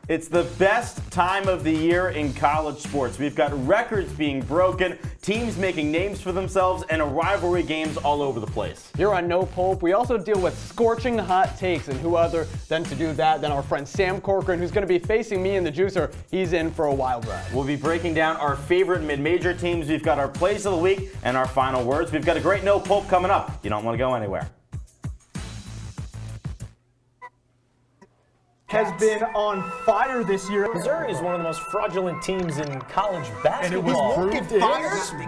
It's the best time of the year in college sports. We've got records being broken, teams making names for themselves, and rivalry games all over the place. Here on No Pulp, we also deal with scorching hot takes, and who other than to do that than our friend Sam Corcoran, who's going to be facing me in the juicer. He's in for a wild ride. We'll be breaking down our favorite mid-major teams. We've got our plays of the week and our final words. We've got a great No Pulp coming up. You don't want to go anywhere. Has been on fire this year. Missouri is one of the most fraudulent teams in college basketball. And it was proved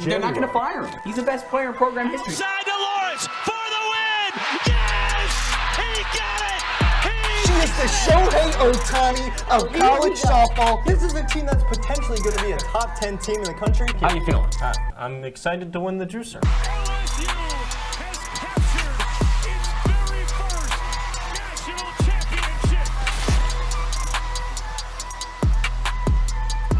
They're not going to fire him. He's the best player in program history. Side to Lawrence for the win! Yes! He got it! She is the Shohei Ohtani of college softball. This is a team that's potentially going to be a top 10 team in the country. How you feeling? I'm excited to win the juicer. LSU has captured its very first national championship.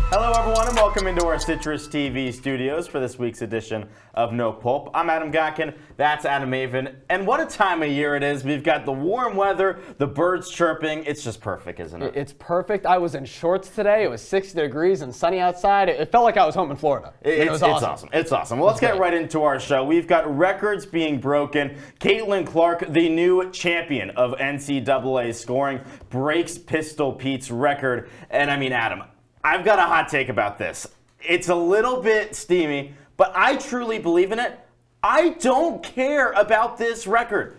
Hello, everyone, and welcome into our CitrusTV studios for this week's edition of No Pulp. I'm Adam Gotkin. That's Adam Avin. And what a time of year it is. We've got the warm weather, the birds chirping. It's just perfect, isn't it? It's perfect. I was in shorts today. It was 60 degrees and sunny outside. It felt like I was home in Florida. It was awesome. It's awesome. Well, let's get right into our show. We've got records being broken. Caitlin Clark, the new champion of NCAA scoring, breaks Pistol Pete's record. And I mean, Adam, I've got a hot take about this. It's a little bit steamy, but I truly believe in it. I don't care about this record.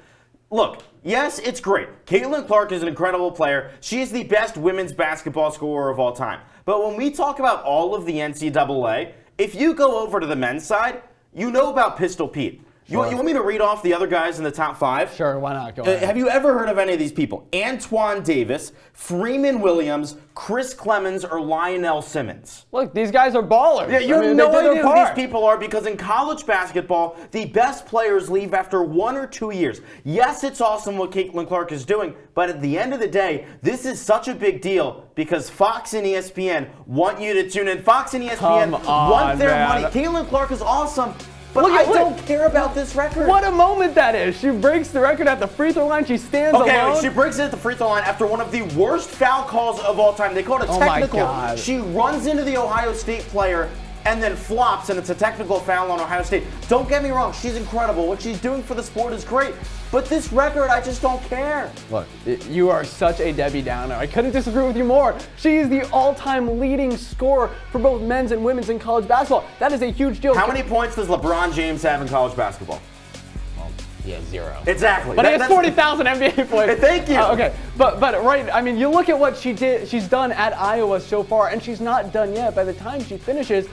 Look, yes, it's great. Caitlin Clark is an incredible player. She is the best women's basketball scorer of all time. But when we talk about all of the NCAA, if you go over to the men's side, you know about Pistol Pete. Sure. You want me to read off the other guys in the top five? Sure, why not? Go ahead. Have you ever heard of any of these people? Antoine Davis, Freeman Williams, Chris Clemens, or Lionel Simmons? Look, these guys are ballers. Yeah, you have no idea who these people are because in college basketball, the best players leave after 1 or 2 years. Yes, it's awesome what Caitlin Clark is doing, but at the end of the day, this is such a big deal because Fox and ESPN want you to tune in. Fox and ESPN want their money. Caitlin Clark is awesome. But I don't care about this record. What a moment that is. She breaks the record at the free throw line. She stands alone. She breaks it at the free throw line after one of the worst foul calls of all time. They call it a technical. My God. She runs into the Ohio State player and then flops, and it's a technical foul on Ohio State. Don't get me wrong. She's incredible. What she's doing for the sport is great. But this record, I just don't care. Look, you are such a Debbie Downer. I couldn't disagree with you more. She is the all-time leading scorer for both men's and women's in college basketball. That is a huge deal. How many points does LeBron James have in college basketball? Well, he has 0. Exactly. But he has 40,000 NBA points. Thank you. Okay, but right, I mean, you look at what she's done at Iowa so far, and she's not done yet. By the time she finishes,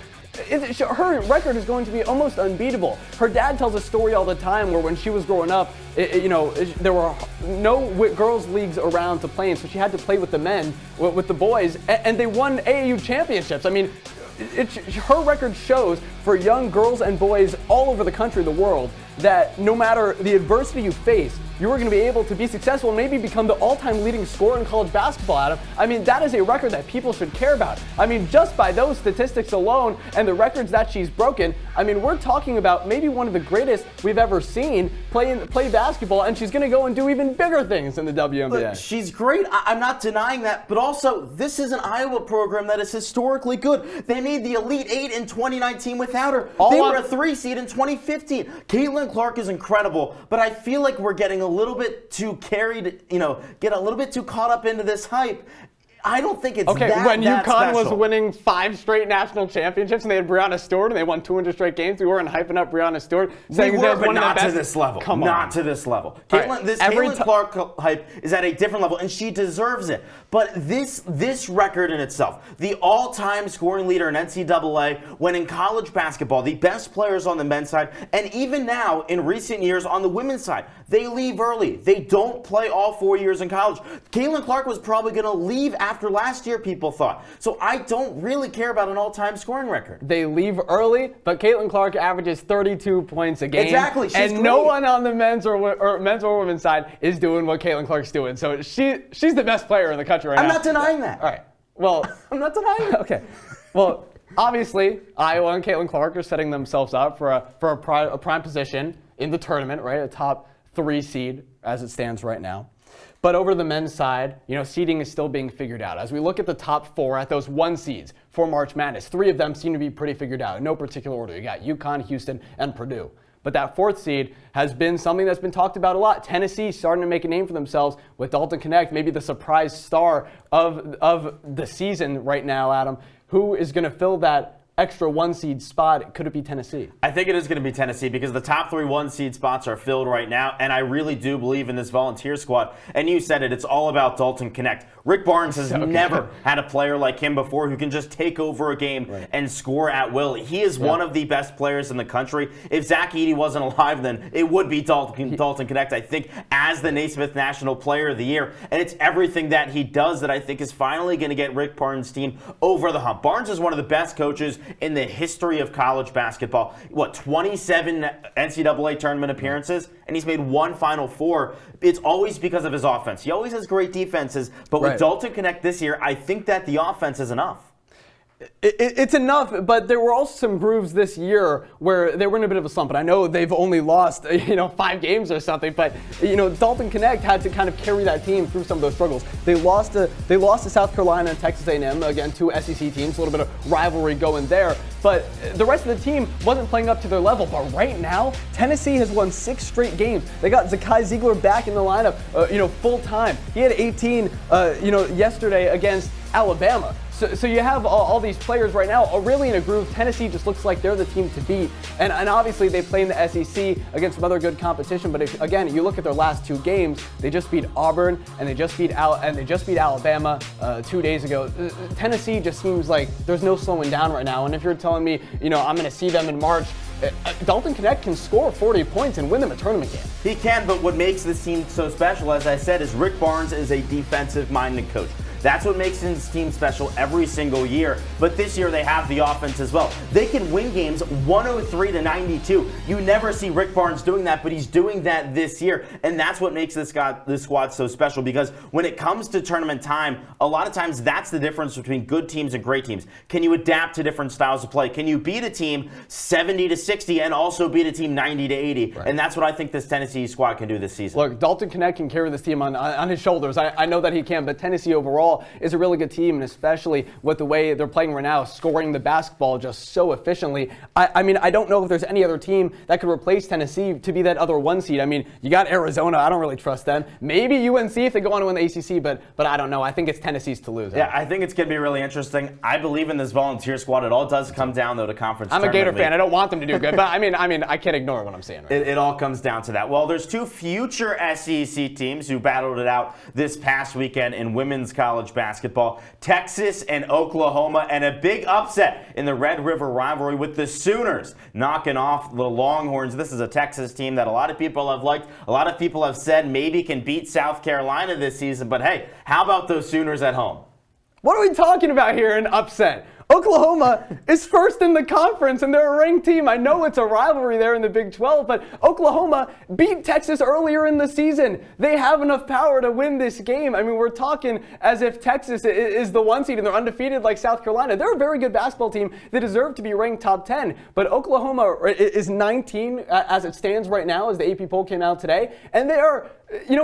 her record is going to be almost unbeatable. Her dad tells a story all the time where when she was growing up, there were no girls' leagues around to play in, so she had to play with the men, with the boys, and they won AAU championships. I mean, her record shows for young girls and boys all over the country, the world, that no matter the adversity you face, you are going to be able to be successful and maybe become the all-time leading scorer in college basketball, Adam. I mean, that is a record that people should care about. I mean, just by those statistics alone and the records that she's broken, I mean, we're talking about maybe one of the greatest we've ever seen play basketball, and she's going to go and do even bigger things in the WNBA. Look, she's great. I'm not denying that, but also this is an Iowa program that is historically good. They made the Elite Eight in 2019 without her. They were a 3 seed in 2015. Caitlin Clark is incredible, but I feel like we're getting a little bit too carried, get a little bit too caught up into this hype. I don't think it's okay, that when UConn was special. winning 5 straight national championships and they had Breanna Stewart and they won 200 straight games, we weren't hyping up Breanna Stewart. Saying we were, were, but not to this level. Come on. Not to this level. Right. Caitlin Clark hype is at a different level, and she deserves it. But this record in itself, the all-time scoring leader in NCAA, when in college basketball, the best players on the men's side, and even now in recent years on the women's side, they leave early. They don't play all 4 years in college. Caitlin Clark was probably going to leave after last year, people thought. So I don't really care about an all-time scoring record. They leave early, but Caitlin Clark averages 32 points a game. Exactly. She's and great. No one on the men's or women's side is doing what Caitlin Clark's doing. So she's the best player in the country right now. I'm not denying that. All right. Well, I'm not denying that. Okay. Well, obviously, Iowa and Caitlin Clark are setting themselves up for a prime position in the tournament, right? A top 3 seed as it stands right now. But over the men's side, seeding is still being figured out. As we look at the top 4 at those 1 seeds for March Madness, 3 of them seem to be pretty figured out in no particular order. You got UConn, Houston, and Purdue. But that 4th seed has been something that's been talked about a lot. Tennessee starting to make a name for themselves with Dalton Knecht, maybe the surprise star of the season right now, Adam. Who is going to fill that extra 1 seed spot? Could it be Tennessee? I think it is going to be Tennessee because the top 3 1 seed spots are filled right now, and I really do believe in this volunteer squad. And you said it, it's all about Dalton Knecht. Rick Barnes has never had a player like him before who can just take over a game and score at will. He is one of the best players in the country. If Zach Edey wasn't alive, then it would be Dalton Knecht, I think, as the Naismith National Player of the Year. And it's everything that he does that I think is finally going to get Rick Barnes' team over the hump. Barnes is one of the best coaches in the history of college basketball. 27 NCAA tournament appearances, and he's made 1 Final Four. It's always because of his offense. He always has great defenses, but with Dalton Knecht this year, I think that the offense is enough. It's enough, but there were also some grooves this year where they were in a bit of a slump. And I know they've only lost, 5 games or something, but Dalton Knecht had to kind of carry that team through some of those struggles. They lost to South Carolina and Texas A&M, again, 2 SEC teams, a little bit of rivalry going there. But the rest of the team wasn't playing up to their level. But right now, Tennessee has won 6 straight games. They got Zakai Ziegler back in the lineup, full time. He had 18, yesterday against Alabama. So you have all these players right now are really in a groove. Tennessee just looks like they're the team to beat. And obviously they play in the SEC against some other good competition. But again, you look at their last 2 games, they just beat Auburn and they just beat Alabama 2 days ago. Tennessee just seems like there's no slowing down right now. And if you're telling me, I'm going to see them in March, Dalton Knecht can score 40 points and win them a tournament game. He can, but what makes this team so special, as I said, is Rick Barnes is a defensive-minded coach. That's what makes his team special every single year. But this year they have the offense as well. They can win games 103-92. You never see Rick Barnes doing that, but he's doing that this year. And that's what makes this squad so special, because when it comes to tournament time, a lot of times that's the difference between good teams and great teams. Can you adapt to different styles of play? Can you beat a team 70-60 and also beat a team 90-80? Right. And that's what I think this Tennessee squad can do this season. Look, Dalton Knecht can carry this team on his shoulders. I know that he can, but Tennessee overall is a really good team, and especially with the way they're playing right now, scoring the basketball just so efficiently. I mean, I don't know if there's any other team that could replace Tennessee to be that other 1 seed. I mean, you got Arizona. I don't really trust them. Maybe UNC if they go on to win the ACC, but I don't know. I think it's Tennessee's to lose. Yeah, I think it's going to be really interesting. I believe in this volunteer squad. It all does come down, though, to conference I'm a Gator league. fan. I don't want them to do good, but I mean, I can't ignore what I'm saying. Right? It all comes down to that. Well, there's 2 future SEC teams who battled it out this past weekend in women's college basketball. Texas and Oklahoma, and a big upset in the Red River rivalry with the Sooners knocking off the Longhorns. This is a Texas team that a lot of people have liked. A lot of people have said maybe can beat South Carolina this season, but hey, how about those Sooners at home? What are we talking about here, an upset? Oklahoma is first in the conference, and they're a ranked team. I know it's a rivalry there in the Big 12, but Oklahoma beat Texas earlier in the season. They have enough power to win this game. I mean, we're talking as if Texas is the 1 seed and they're undefeated like South Carolina. They're a very good basketball team. They deserve to be ranked top 10, but Oklahoma is 19 as it stands right now, as the AP poll came out today, and they are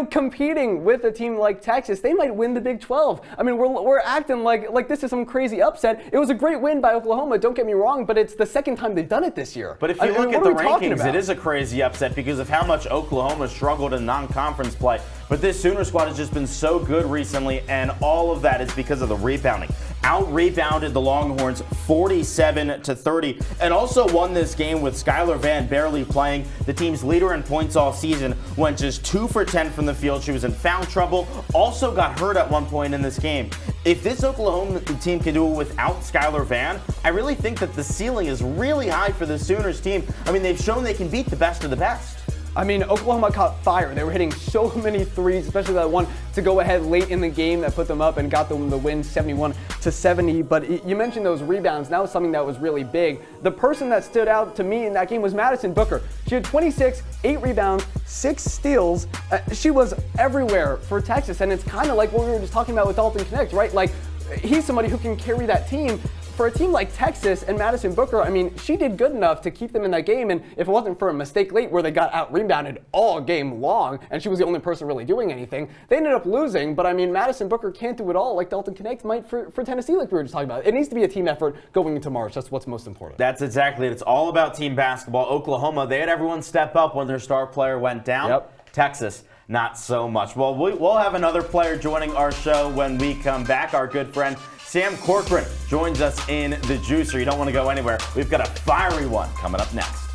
competing with a team like Texas. They might win the Big 12. I mean, we're acting like this is some crazy upset. It was a great win by Oklahoma, don't get me wrong, but it's the second time they've done it this year. But if you look at the rankings, it is a crazy upset because of how much Oklahoma struggled in non-conference play. But this Sooner squad has just been so good recently, and all of that is because of the rebounding. Out-rebounded the Longhorns 47-30, and also won this game with Skylar Vann barely playing. The team's leader in points all season, went just 2 for 10 from the field. She was in foul trouble, also got hurt at one point in this game. If this Oklahoma team can do it without Skylar Vann, I really think that the ceiling is really high for the Sooners team. I mean, they've shown they can beat the best of the best. I mean, Oklahoma caught fire. They were hitting so many threes, especially that one to go ahead late in the game that put them up and got them the win 71-70. But you mentioned those rebounds. That was something that was really big. The person that stood out to me in that game was Madison Booker. She had 26, 8 rebounds, 6 steals. She was everywhere for Texas. And it's kind of like what we were just talking about with Dalton Knecht, right? Like, he's somebody who can carry that team. for a team like Texas and Madison Booker, I mean, she did good enough to keep them in that game, and if it wasn't for a mistake late where they got out-rebounded all game long, and she was the only person really doing anything, they ended up losing. But I mean, Madison Booker can't do it all like Dalton Knecht might for Tennessee, like we were just talking about. It needs to be a team effort going into March. That's what's most important. That's exactly it. It's all about team basketball. Oklahoma, they had everyone step up when their star player went down. Yep. Texas, not so much. Well, we'll have another player joining our show when we come back. Our good friend Sam Corcoran joins us in the Juicer. You don't want to go anywhere. We've got a fiery one coming up next.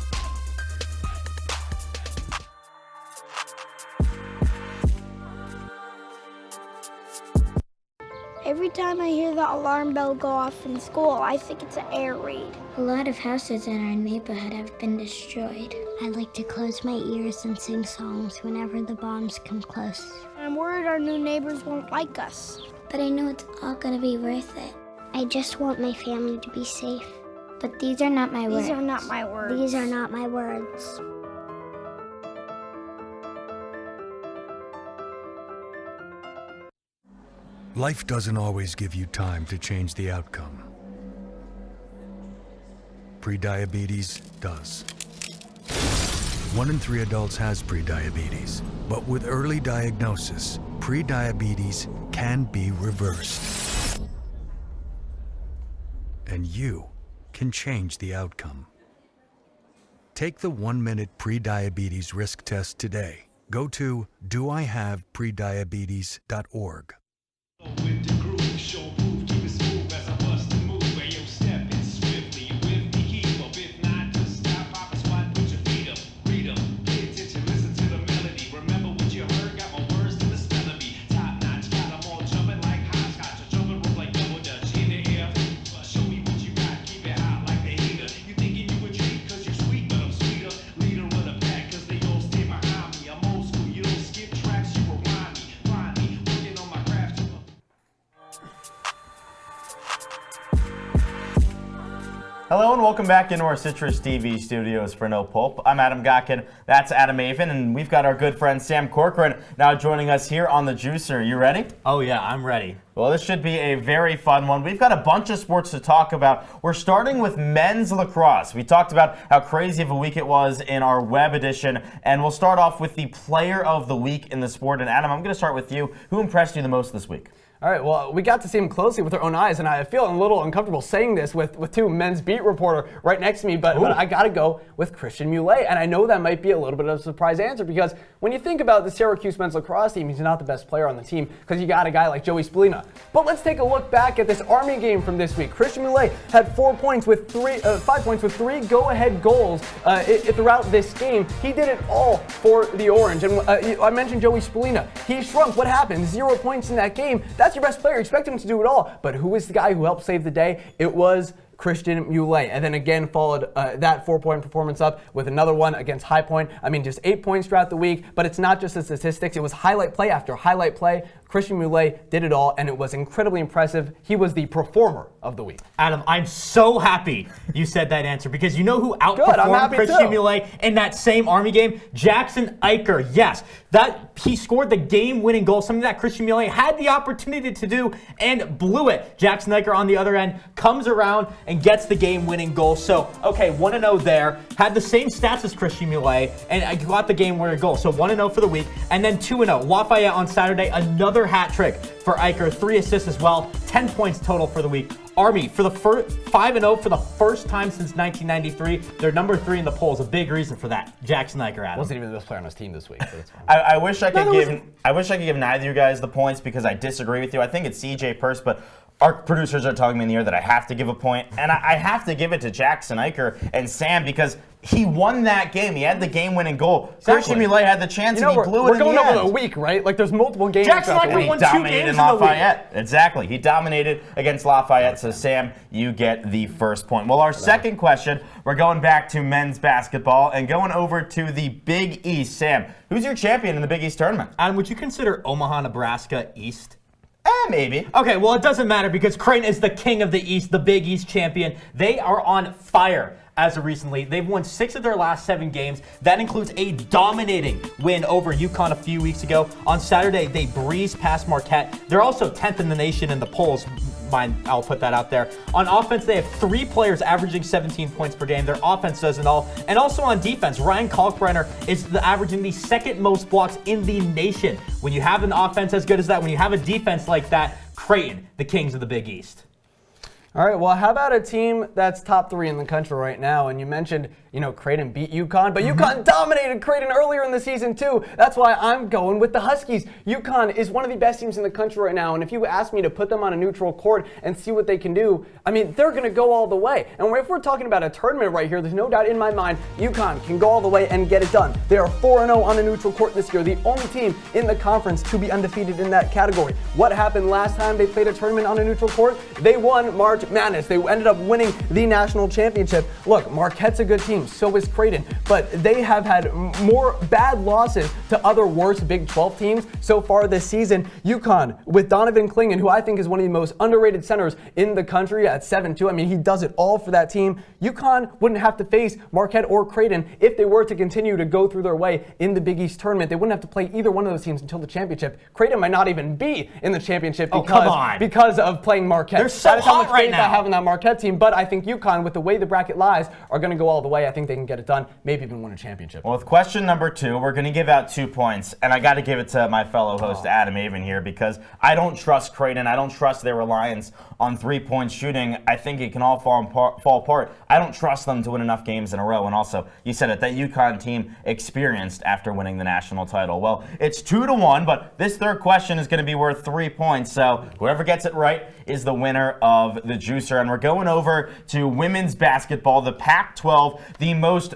Every time I hear the alarm bell go off in school, I think it's an air raid. A lot of houses in our neighborhood have been destroyed. I like to close my ears and sing songs whenever the bombs come close. I'm worried our new neighbors won't like us. But I know it's all gonna be worth it. I just want my family to be safe. But these are not my words. These are not my words. These are not my words. Life doesn't always give you time to change the outcome. Prediabetes does. 1 in 3 adults has prediabetes, but with early diagnosis, prediabetes can be reversed. And you can change the outcome. Take the 1-minute prediabetes risk test today. Go to doihaveprediabetes.org. With the groove, show proof, keep it smooth as I bust and move. Hey, yo, step in swiftly with the keep up. If not, just stop, hop a squat, put your feet up, read up, pay attention, listen to the melody. Remember what you heard, got my words to the spell of me. Top notch, got them all jumping like hopscotch, or jumping rope like double dutch in the air. Show me what you got, keep it hot like the heater. You thinking you a treat, cause you're sweet, but I'm sweeter. Leader of the pack, cause they all stay behind me. I'm old school, you don't skip tracks, you rewind me. Find me, working on my craft. Hello and welcome back into our CitrusTV studios for No Pulp. I'm Adam Gotkin, that's Adam Avin, and we've got our good friend Sam Corcoran now joining us here on the Juicer. You ready? Oh yeah, I'm ready. Well, this should be a very fun one. We've got a bunch of sports to talk about. We're starting with men's lacrosse. We talked about how crazy of a week it was in our web edition, and we'll start off with the player of the week in the sport. And Adam, I'm going to start with you. Who impressed you the most this week? All right, well, we got to see him closely with our own eyes, and I feel a little uncomfortable saying this with two men's beat reporter right next to me, but I got to go with Christian Muley, and I know that might be a little bit of a surprise answer because when you think about the Syracuse men's lacrosse team, he's not the best player on the team because you got a guy like Joey Spallina. But let's take a look back at this Army game from this week. Christian Muley had 5 points with 3 go-ahead goals throughout this game. He did it all for the Orange, and I mentioned Joey Spallina. He shrunk. What happened? 0 points in that game. That's your best player. You expect him to do it all. But who is the guy who helped save the day? It was Christian Muley, and then again followed that 4-point performance up with another one against High Point. I mean, just 8 points throughout the week, but it's not just the statistics. It was highlight play after highlight play. Christian Muley did it all, and it was incredibly impressive. He was the performer of the week. Adam, I'm so happy you said that answer because you know who outperformed Christian Muley in that same Army game? Jackson Eicher. Yes, he scored the game-winning goal, something that Christian Muley had the opportunity to do and blew it. Jackson Eicher on the other end comes around and gets the game-winning goal. So, okay, 1-0 there. Had the same stats as Christian Muley, and I got the game-winning goal. So 1-0 for the week, and then 2-0. Lafayette on Saturday, another hat trick for Eicher, 3 assists as well, 10 points total for the week. Army, for the 5-0 for the first time since 1993. They're number 3 in the polls. A big reason for that. Jackson Eicher, Adam. Wasn't even the best player on his team this week. So that's fine. I wish I could give neither of you guys the points because I disagree with you. I think it's CJ Purse, but our producers are telling me in the ear that I have to give a point, and I have to give it to Jackson Eicher and Sam because he won that game. He had the game-winning goal. Christian Muley had the chance, and he blew it in the end. We're going over the week, right? Like, there's multiple games. Jackson Eicher won 2 games in Lafayette. Exactly. He dominated against Lafayette, so Sam, you get the first point. Well, our second question, we're going back to men's basketball and going over to the Big East. Sam, who's your champion in the Big East tournament? Adam, would you consider Omaha, Nebraska East? Maybe. Okay, well, it doesn't matter because Creighton is the king of the East, the Big East champion. They are on fire. as of recently. They've won 6 of their last 7 games. That includes a dominating win over UConn a few weeks ago. On Saturday, they breezed past Marquette. They're also 10th in the nation in the polls. I'll put that out there. On offense, they have 3 players averaging 17 points per game. Their offense does it all. And also on defense, Ryan Kalkbrenner is averaging the 2nd most blocks in the nation. When you have an offense as good as that, when you have a defense like that, Creighton, the Kings of the Big East. All right, well, how about a team that's top 3 in the country right now? And you mentioned, Creighton beat UConn, but UConn dominated Creighton earlier in the season too. That's why I'm going with the Huskies. UConn is one of the best teams in the country right now, and if you ask me to put them on a neutral court and see what they can do, they're going to go all the way. And if we're talking about a tournament right here, there's no doubt in my mind UConn can go all the way and get it done. They are 4-0 on a neutral court this year, the only team in the conference to be undefeated in that category. What happened last time they played a tournament on a neutral court? They won March Madness. They ended up winning the national championship. Look, Marquette's a good team, so is Creighton, but they have had more bad losses to other worse Big 12 teams so far this season. UConn, with Donovan Clingan, who I think is one of the most underrated centers in the country at 7'2". He does it all for that team. UConn wouldn't have to face Marquette or Creighton if they were to continue to go through their way in the Big East tournament. They wouldn't have to play either one of those teams until the championship. Creighton might not even be in the championship because of playing Marquette. They're so hot right now. I have in that Marquette team, but I think UConn, with the way the bracket lies, are going to go all the way. I think they can get it done, maybe even win a championship. Well, with question number 2, we're going to give out 2 points, and I got to give it to my fellow host, Adam Avin here, because I don't trust Creighton. I don't trust their reliance on 3-point shooting. I think it can all fall apart. I don't trust them to win enough games in a row, and also, you said it, that UConn team experienced after winning the national title. Well, it's 2-1, but this third question is going to be worth 3 points, so whoever gets it right is the winner of the juicer. And we're going over to women's basketball, the Pac-12, the most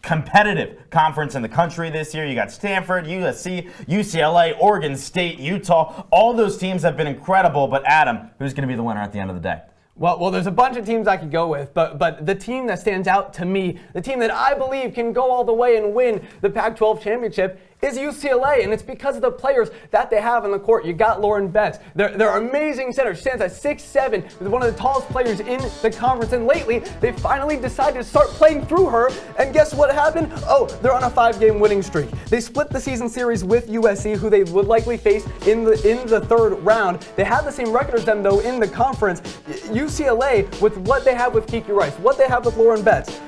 competitive conference in the country this year. You got Stanford, USC, UCLA, Oregon State, Utah. All those teams have been incredible, but Adam, who's going to be the winner at the end of the day? Well, there's a bunch of teams I could go with, but the team that stands out to me, the team that I believe can go all the way and win the Pac-12 championship, is UCLA, and it's because of the players that they have on the court. You got Lauren Betts. They're amazing center. She stands at 6'7", one of the tallest players in the conference, and lately, they finally decided to start playing through her, and guess what happened? Oh, they're on a 5-game winning streak. They split the season series with USC, who they would likely face in the 3rd round. They have the same record as them, though, in the conference. UCLA, with what they have with Kiki Rice, what they have with Lauren Betts,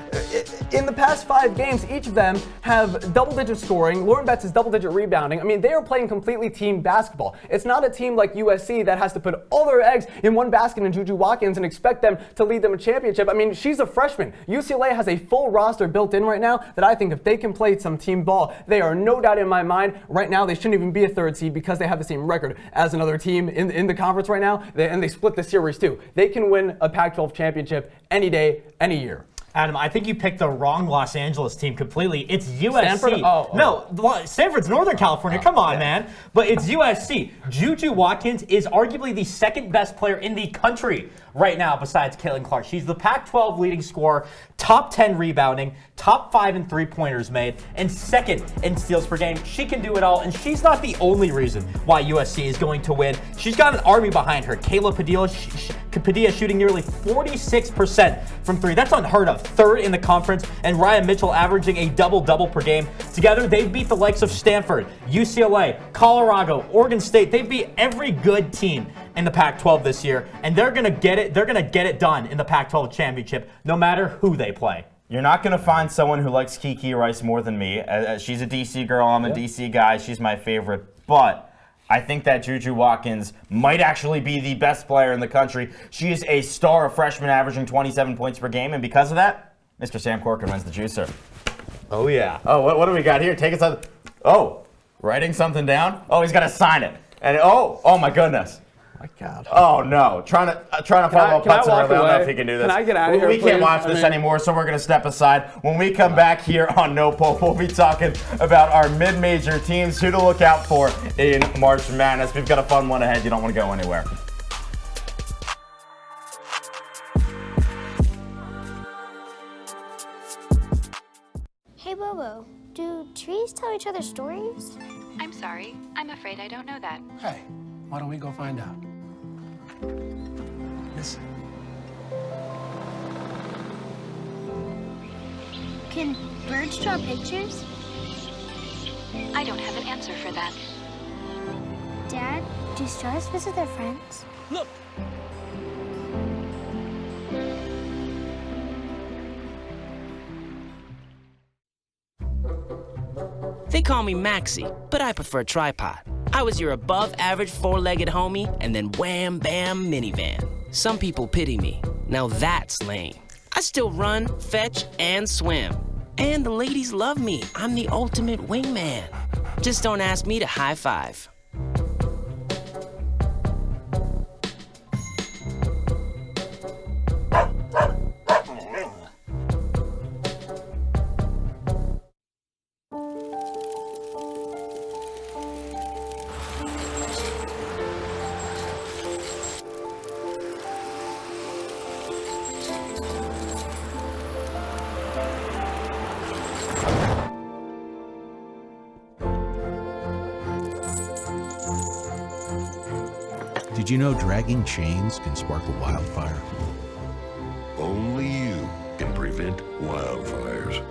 in the past 5 games, each of them have double-digit scoring. Lauren Betts is double-digit rebounding. They are playing completely team basketball. It's not a team like USC that has to put all their eggs in one basket in Juju Watkins and expect them to lead them a championship. She's a freshman. UCLA has a full roster built in right now that I think if they can play some team ball, they are no doubt in my mind. Right now, they shouldn't even be a 3rd seed because they have the same record as another team in the conference right now, and they split the series too. They can win a Pac-12 championship any day, any year. Adam, I think you picked the wrong Los Angeles team completely. It's USC. Stanford? No, Stanford's Northern California. Come on, man. But it's USC. Juju Watkins is arguably the 2nd best player in the country right now besides Caitlin Clark. She's the Pac-12 leading scorer, top 10 rebounding, top 5 in 3-pointers made, and 2nd in steals per game. She can do it all, and she's not the only reason why USC is going to win. She's got an army behind her. Kayla Padilla shooting nearly 46% from 3. That's unheard of. 3rd in the conference, and Ryan Mitchell averaging a double-double per game. Together, they've beat the likes of Stanford, UCLA, Colorado, Oregon State. They beat every good team in the Pac-12 this year, and they're going to get it. They're going to get it done in the Pac-12 championship, no matter who they play. You're not going to find someone who likes Kiki Rice more than me. She's a DC girl. I'm a DC guy. She's my favorite. But I think that Juju Watkins might actually be the best player in the country. She is a star, a freshman averaging 27 points per game, and because of that, Mr. Sam Corcoran wins the juicer. Oh, yeah. Oh, what do we got here? Take us out. Oh, writing something down? Oh, he's got to sign it. And oh my goodness. My God. Oh no! Trying to follow up Hudson early. I don't know if he can do this. Can I get out of here? We can't watch this anymore, so we're gonna step aside. When we come back here on No Pope, we'll be talking about our mid-major teams, who to look out for in March Madness. We've got a fun one ahead. You don't want to go anywhere. Hey Bobo, do trees tell each other stories? I'm sorry. I'm afraid I don't know that. Hey, why don't we go find out? Listen. Can birds draw pictures? I don't have an answer for that. Dad, do stars visit their friends? Look! They call me Maxie, but I prefer tripod. I was your above-average four-legged homie, and then wham, bam, minivan. Some people pity me. Now that's lame. I still run, fetch, and swim. And the ladies love me. I'm the ultimate wingman. Just don't ask me to high five. Did you know dragging chains can spark a wildfire? Only you can prevent wildfires.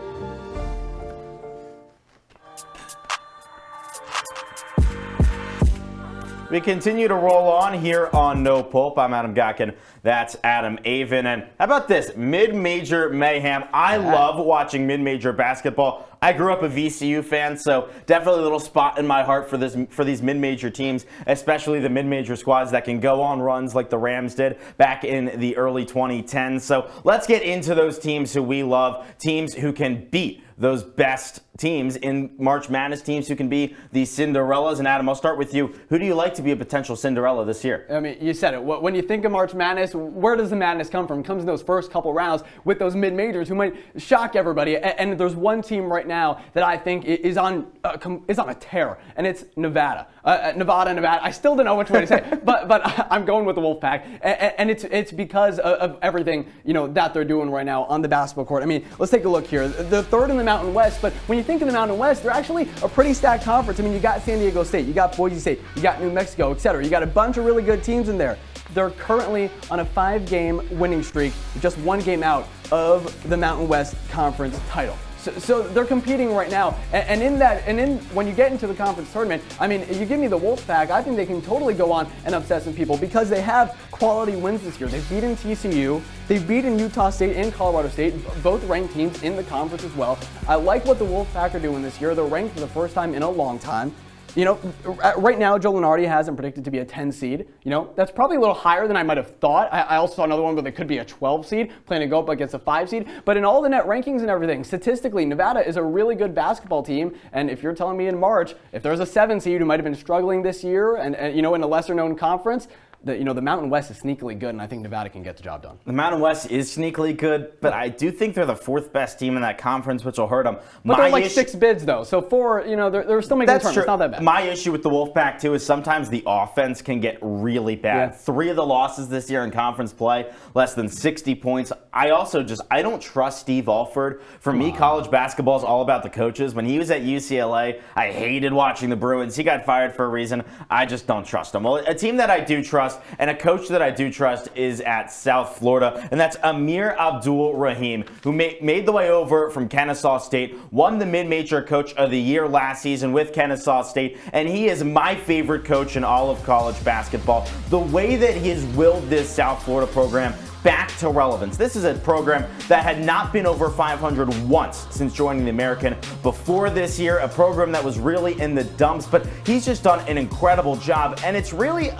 We continue to roll on here on No Pulp. I'm Adam Gotkin. That's Adam Avin. And how about this? Mid-major mayhem. I love watching mid-major basketball. I grew up a VCU fan, so definitely a little spot in my heart for these mid-major teams, especially the mid-major squads that can go on runs like the Rams did back in the early 2010s. So let's get into those teams who we love, teams who can beat those best teams in March Madness, teams who can be the Cinderellas. And Adam, I'll start with you. Who do you like to be a potential Cinderella this year? I mean, you said it. When you think of March Madness, where does the madness come from? It comes in those first couple rounds with those mid-majors who might shock everybody. And there's one team right now that I think is on a tear, and it's Nevada. Nevada. I still don't know which way to say it, but I'm going with the Wolfpack, and it's because of everything that they're doing right now on the basketball court. I mean, let's take a look here. They're third in the Mountain West, but when you think of the Mountain West, they're actually a pretty stacked conference. I mean, you got San Diego State, you got Boise State, you got New Mexico, etc. You got a bunch of really good teams in there. They're currently on a 5-game winning streak, just 1 game out of the Mountain West Conference title. So they're competing right now, and when you get into the conference tournament, I mean, you give me the Wolfpack, I think they can totally go on and upset some people because they have quality wins this year. They've beaten TCU, they've beaten Utah State and Colorado State, both ranked teams in the conference as well. I like what the Wolfpack are doing this year. They're ranked for the first time in a long time. Right now, Joe Lunardi has them predicted to be a 10 seed. That's probably a little higher than I might have thought. I also saw another one where they could be a 12 seed, planning to go up against a 5 seed. But in all the net rankings and everything, statistically, Nevada is a really good basketball team. And if you're telling me in March, if there's a 7 seed who might have been struggling this year and in a lesser known conference, the Mountain West is sneakily good, and I think Nevada can get the job done. The Mountain West is sneakily good, but I do think they're the 4th best team in that conference, which will hurt them. But they're like 6 bids, though, so 4, they're still making the tournament. It's not that bad. My issue with the Wolfpack, too, is sometimes the offense can get really bad. Yeah. 3 of the losses this year in conference play, less than 60 points. I don't trust Steve Alford. For me, college basketball is all about the coaches. When he was at UCLA, I hated watching the Bruins. He got fired for a reason. I just don't trust him. Well, a team that I do trust, and a coach that I do trust, is at South Florida, and that's Amir Abdul-Rahim, who made the way over from Kennesaw State, won the Mid-Major Coach of the Year last season with Kennesaw State, and he is my favorite coach in all of college basketball. The way that he has willed this South Florida program back to relevance. This is a program that had not been over 500 once since joining the American before this year, a program that was really in the dumps, but he's just done an incredible job, and it's really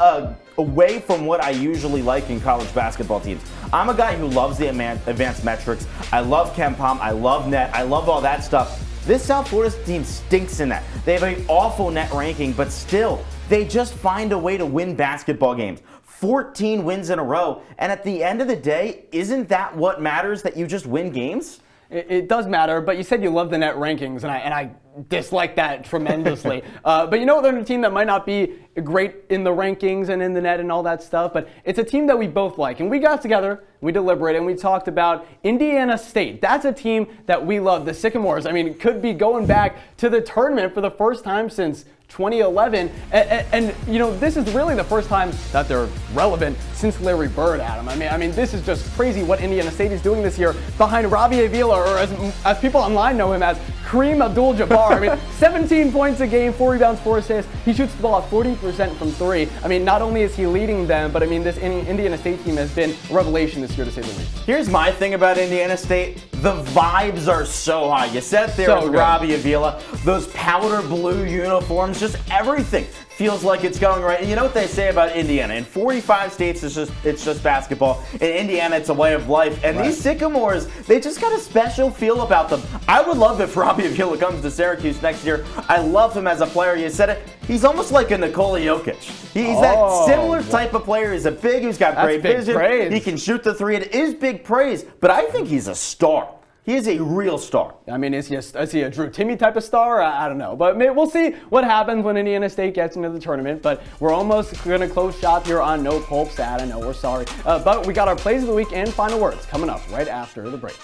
away from what I usually like in college basketball teams. I'm a guy who loves the advanced metrics. I love KenPom. I love net. I love all that stuff. This South Florida team stinks in that. They have an awful net ranking, but still, they just find a way to win basketball games. 14 wins in a row, and at the end of the day, isn't that what matters, that you just win games? It does matter, but you said you love the net rankings, and I dislike that tremendously. But they're a team that might not be great in the rankings and in the net and all that stuff, but it's a team that we both like. And we got together, we deliberated, and we talked about Indiana State. That's a team that we love, the Sycamores. I mean, it could be going back to the tournament for the first time since 2011. And you know, this is really the first time that they're relevant since Larry Bird, Adam. I mean, this is just crazy what Indiana State is doing this year behind Robbie Avila, or as people online know him as Kareem Abdul-Jabbar. I mean, 17 points a game, 4 rebounds, 4 assists. He shoots the ball at 40% from 3. I mean, not only is he leading them, but I mean, this Indiana State team has been a revelation this year, to say the least. Here's my thing about Indiana State. The vibes are so high. You sat there with Robbie Avila, those powder blue uniforms, just everything feels like it's going right. And you know what they say about Indiana? In 45 states, it's just basketball. In Indiana, it's a way of life. And these Sycamores, they just got a special feel about them. I would love if Robbie Avila comes to Syracuse next year. I love him as a player. You said it. He's almost like a Nikola Jokic. He's that similar type of player. He's who's got great vision. Praise. He can shoot the three. It is big praise, but I think he's a star. He is a real star. I mean, is he a Drew Timme type of star? I don't know. But we'll see what happens when Indiana State gets into the tournament. But we're almost going to close shop here on No Pulp. Sad, I know, we're sorry. But we got our plays of the week and final words coming up right after the break.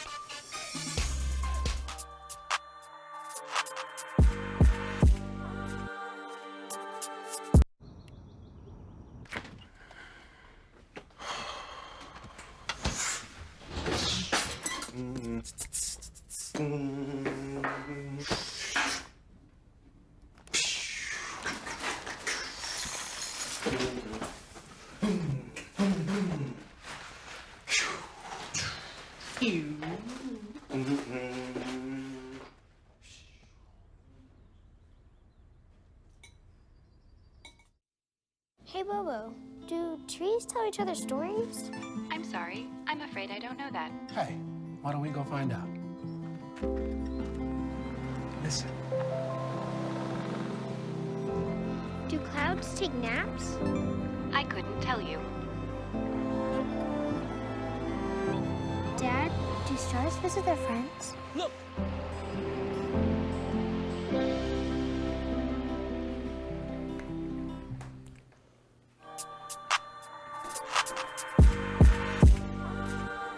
Hey, Bobo, do trees tell each other stories? I'm sorry. I'm afraid I don't know that. Hey, why don't we go find out? Listen. Do clouds take naps? I couldn't tell you. Dad, do stars visit their friends? Look!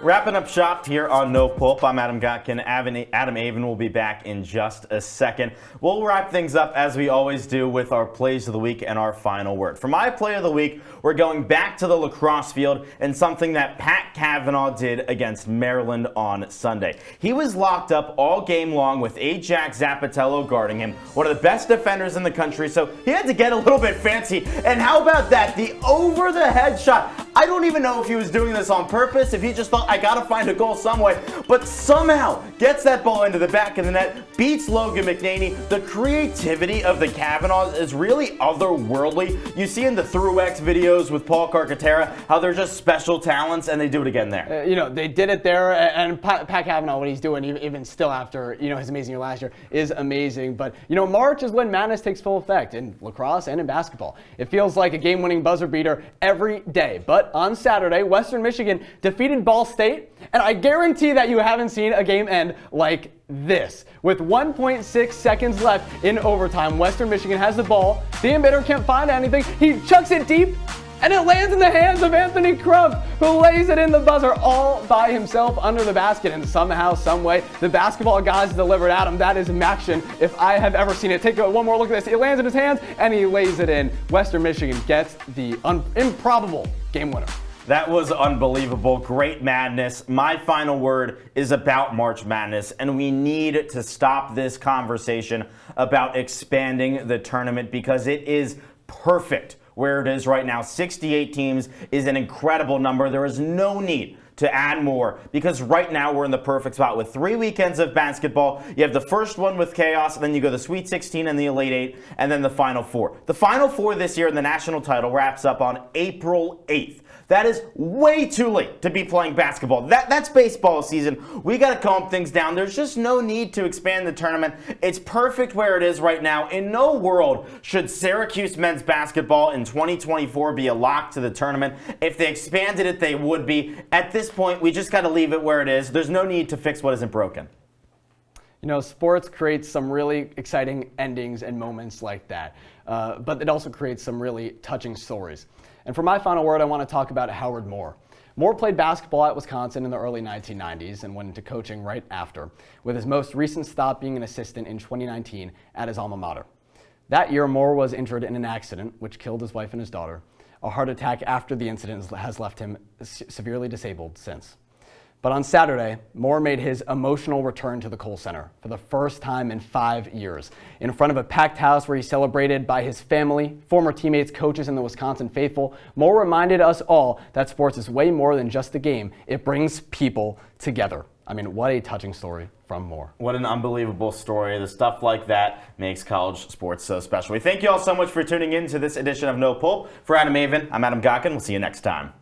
Wrapping up shop here on No Pulp. I'm Adam Gotkin. Adam Avin will be back in just a second. We'll wrap things up as we always do with our plays of the week and our final word. For my play of the week, we're going back to the lacrosse field and something that Pat Cavanaugh did against Maryland on Sunday. He was locked up all game long with Ajax Zapatello guarding him, one of the best defenders in the country, so he had to get a little bit fancy. And how about that? The over-the-head shot. I don't even know if he was doing this on purpose, if he just thought, I gotta find a goal some way, but somehow gets that ball into the back of the net, beats Logan McNaney. The creativity of the Cavanaughs is really otherworldly. You see in the Through-X videos with Paul Carcaterra how they're just special talents, and they do it again there. You know, they did it there, and Pat Cavanaugh, what he's doing, even still after, you know, his amazing year last year, is amazing. But, you know, March is when madness takes full effect in lacrosse and in basketball. It feels like a game-winning buzzer beater every day. But on Saturday, Western Michigan defeated Ball State, and I guarantee that you haven't seen a game end like this. With 1.6 seconds left in overtime, Western Michigan has the ball. The emitter can't find anything. He chucks it deep, and it lands in the hands of Anthony Crump, who lays it in the buzzer all by himself under the basket. And somehow, someway, the basketball guys delivered. Adam, that is action if I have ever seen it. Take one more look at this. It lands in his hands, and he lays it in. Western Michigan gets the improbable game winner. That was unbelievable. Great madness. My final word is about March Madness, and we need to stop this conversation about expanding the tournament because it is perfect where it is right now. 68 teams is an incredible number. There is no need to add more because right now we're in the perfect spot with 3 weekends of basketball. You have the first one with chaos, and then you go the Sweet 16 and the Elite 8, and then the Final Four. The Final Four this year in the national title wraps up on April 8th. That is way too late to be playing basketball. That's baseball season. We got to calm things down. There's just no need to expand the tournament. It's perfect where it is right now. In no world should Syracuse men's basketball in 2024 be a lock to the tournament. If they expanded it, they would be. At this point, we just got to leave it where it is. There's no need to fix what isn't broken. You know, sports creates some really exciting endings and moments like that, but it also creates some really touching stories. And for my final word, I want to talk about Howard Moore. Moore played basketball at Wisconsin in the early 1990s and went into coaching right after, with his most recent stop being an assistant in 2019 at his alma mater. That year, Moore was injured in an accident, which killed his wife and his daughter. A heart attack after the incident has left him severely disabled since. But on Saturday, Moore made his emotional return to the Kohl Center for the first time in 5 years. In front of a packed house where he celebrated by his family, former teammates, coaches, and the Wisconsin faithful, Moore reminded us all that sports is way more than just a game. It brings people together. I mean, what a touching story from Moore. What an unbelievable story. The stuff like that makes college sports so special. We thank you all so much for tuning in to this edition of No Pulp. For Adam Avin, I'm Adam Gotkin. We'll see you next time.